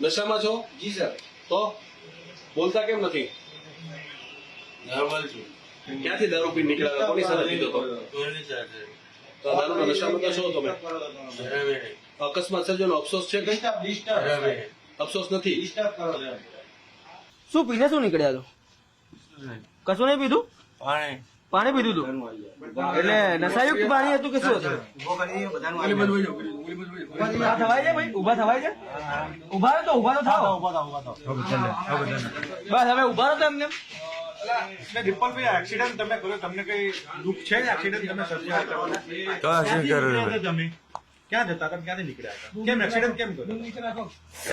નશામાં છો? જી સર. તો બોલતા કેમ નથી? નોર્મલ છું. ક્યાંથી દારૂ પી નીકળ્યા હતા? કોની સાથે પીધો હતો? કોની સાથે? તો આ દારૂના નશામાં તો છો તમે? બરાબર. અકસ્માત સર્જનો અફસોસ છે કઈ? બરાબર. અફસોસ નથી. શું પીને શું નીકળ્યા તો? કશું નહીં પીધું? પાણી. પાણી પીધું હતું? એટલે નશાયુક્ત પાણી હતું કે શું હતું? ઉભા થવાય છે ભાઈ? ઉભા થવાય છે? ઉભા રહો તો ઉભા તો થાવ. બસ હવે ઉભા રહો તો એમને. રિપલભાઈ એક્સિડન્ટ તમે કર્યો, તમને કઈ દુઃખ છે? એક્સિડન્ટ તમે સર્જ્યા તો એક્સિડન્ટ કર્યો તમે ક્યાં જતા હતા? ક્યાંથી નીકળ્યા હતા? કેમ એક્સિડન્ટ કેમ કર્યો?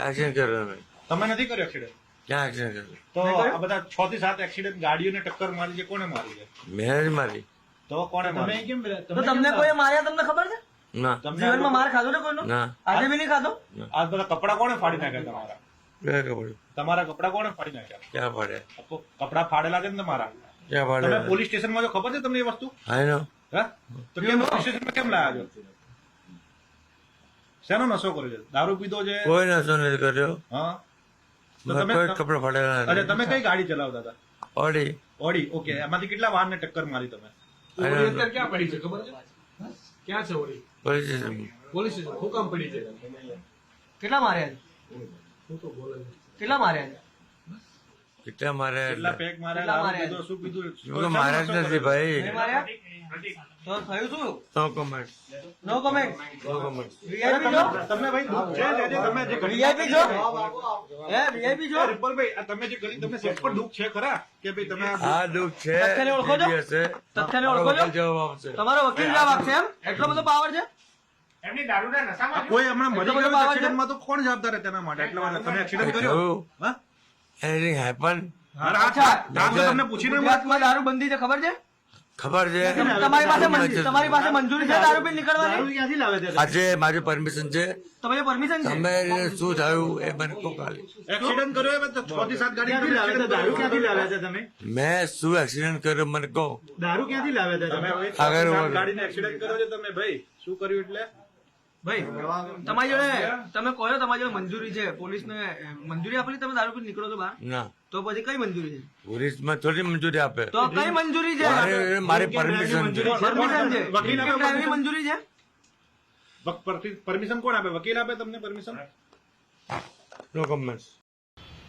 એક્સિડન્ટ કર્યો મેં. તમે નથી કર્યો એક્સિડન્ટ? ક્યાં એક્સિડન્ટ કર્યો? તો આ બધા 6 થી 7 એક્સિડન્ટ ગાડીઓને ટક્કર મારી છે, કોને મારી છે? મેં જ મારી. તો કોને મારી? તો તમને કોઈ માર્યા તમને ખબર છે? ના. જીવનમાં માર ખાધો ને કોઈનો? ના. આજે બી નહીં ખાધો? આ બધા કપડા કોને ફાડી નાખ્યા તમારા? ક્યાં ખબર? તમારા કપડા કોને ફાડી નાખ્યા? ક્યાં પડે? કપડા ફાડેલા છે ને તમારા? ક્યાં તમે પડે? પોલીસ સ્ટેશનમાં જો ખબર છે તમને એ વસ્તુ? આઈ નો. હા? તો કેમ પોલીસ સ્ટેશનમાં કેમ લાયા છો? શેનો નશો કર્યો છે? દારૂ પીધો છે? કોઈ નશો નથી કર્યો. હા. તો મેં તમે કોઈ કપડા ફાડેલા અરે નથી. તમે કઈ ગાડી ચલાવતા હતા? ઓડી. ઓડી. ઓકે. એમાંથી કેટલા વાહનને ટક્કર મારી તમે? આઈ ઓળી નો. અત્યારે ક્યાં પડી છે ખબર છે? ક્યાં છે ઓળી? Police station. Police station. શું કામ પડી છે? કેટલા માર્યા છે? કેટલા માર્યા છે? કેટલા મારે? કેટલા પેક માર્યા? કેટલા દારૂ માર્યા? પીધો, શું પીધું? મારે જ નથી ભાઈ. નહીં માર્યા? તો થયું શું? No comment. No comment. No comment. VIP છો? તમને ભાઈ દુઃખ છે ને? તમે જે ઘટના- વીઆઈપી છો? હે વીઆઈપી છો? રિપલભાઈ, આ તમે જે કરી, તમને સેટ પર દુઃખ છે ખરા? કે ભાઈ તમે આ- આ દુઃખ છે. તથ્યને ઓળખો છો? જે બી હશે, તથ્યને ઓળખો છો? જવાબ આપશે. તમારો વકીલ જવાબ આપશે એમ? એટલો બધો પાવર છે? કોઈ હમણાં મરી એટલો બધો ગયું પાવર છે? એક્સિડન્ટમાં તો કોણ જવાબદાર છે તેના માટે? એટલા માટે તમે એક્સિડન્ટ કર્યો? થયું. હા? Anything happen? અરે આ તો તમને પૂછીને ગુજરાતમાં દારૂ બંધી છે ખબર છે? ખબર છે. તમારી પાસે મંજૂરી છે દારૂ પી નીકળવાની? ક્યાંથી લાવે છે? આજે મારી પરમિશન છે. તમારી પરમિશન છે? તમે શું થયું એ મને કહો ખાલી. એક્સિડન્ટ કર્યો એ તો 6 થી 7 ગાડી દારૂ ક્યાંથી લાવે છે તમે? મેં શું એક્સિડન્ટ કર્યો મને કહો. દારૂ ક્યાંથી લાવે છે તમે? આગળ વધો. ગાડીને એક્સિડન્ટ કર્યો છે તમે ભાઈ? શું કર્યું એટલે? ભાઈ તમારી જોડે તમે કહો છો તમારી જોડે મંજૂરી છે, પોલીસને મંજૂરી આપેલી તમે દારૂ પી નીકળો છો બહાર? ના, તો પછી કઈ મંજૂરી છે? પોલીસમાં થોડી મંજૂરી આપે. તો કઈ મંજૂરી છે? મારી પરમિશન છે. પરમિશન છે? વકીલ આપે ડ્રાઈવરની મંજૂરી છે? પરમિશન કોણ આપે? વકીલ આપે તમને પરમિશન? નો કમેન્ટ.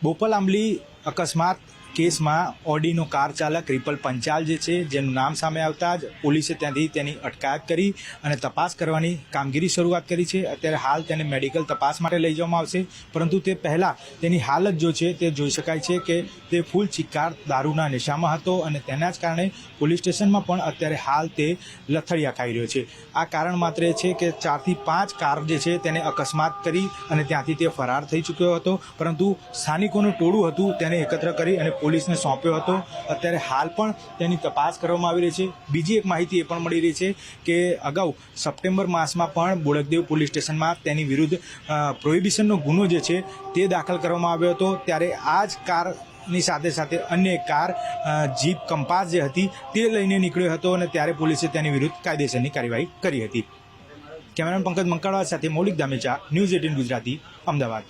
બોપલ આંબલી અકસ્માત કેસમાં ઓડીનો કાર ચાલક રિપલ પંચાલ જે છે, જેનું નામ સામે આવતા જ પોલીસે ત્યાંથી તેની અટકાયત કરી અને તપાસ કરવાની કામગીરી શરૂઆત કરી છે. અત્યારે હાલ તેને મેડિકલ તપાસ માટે લઈ જવામાં આવશે, પરંતુ તે પહેલાં તેની હાલત જો છે તે જોઈ શકાય છે કે તે ફૂલ ચિક્કાર દારૂના નશામાં હતો અને તેના જ કારણે પોલીસ સ્ટેશનમાં પણ અત્યારે હાલ તે લથડિયા ખાઈ રહ્યો છે. આ કારણ માત્ર એ છે કે 4 થી 5 કાર જે છે તેને અકસ્માત કરી અને ત્યાંથી તે ફરાર થઈ ચૂક્યો હતો, પરંતુ સ્થાનિકોનું ટોળું હતું તેને એકત્ર કરી અને પોલીસને સોંપ્યો હતો. અત્યારે હાલ પણ તેની તપાસ કરવામાં આવી રહી છે. બીજી એક માહિતી એ પણ મળી રહી છે કે અગાઉ સપ્ટેમ્બર માસમાં પણ બોડકદેવ પોલીસ સ્ટેશનમાં તેની વિરુદ્ધ પ્રોહિબિશનનો ગુનો જે છે તે દાખલ કરવામાં આવ્યો હતો. ત્યારે આ જ કારની સાથે સાથે અન્ય એક કાર જીપ કંપાસ જે હતી તે લઈને નીકળ્યો હતો અને ત્યારે પોલીસે તેની વિરુદ્ધ કાયદેસરની કાર્યવાહી કરી હતી. કેમેરામેન પંકજ મંકાળવા સાથે મૌલિક દામેચા, ન્યૂઝ 18 ગુજરાતી, અમદાવાદ.